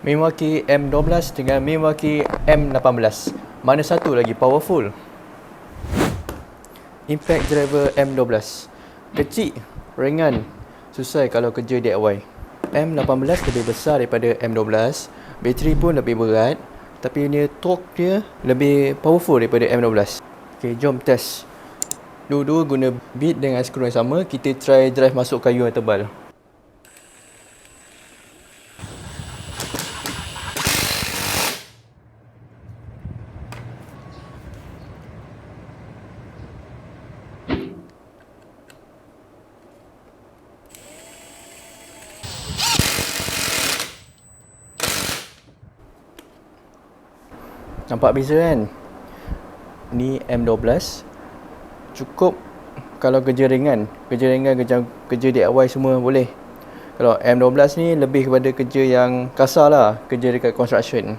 Milwaukee M12 dengan Milwaukee M18. Mana satu lagi powerful? Impact driver M12. Kecil, ringan, susah kalau kerja DIY. M18 lebih besar daripada M12. Bateri pun lebih berat. Tapi torque dia lebih powerful daripada M12. Okay, jom test. Dua-dua guna bit dengan skru yang sama. Kita try drive masuk kayu yang tebal. Nampak beza kan? Ni M12 cukup kalau kerja ringan, kerja DIY semua boleh. Kalau M12 ni lebih kepada kerja yang kasar lah, kerja dekat construction.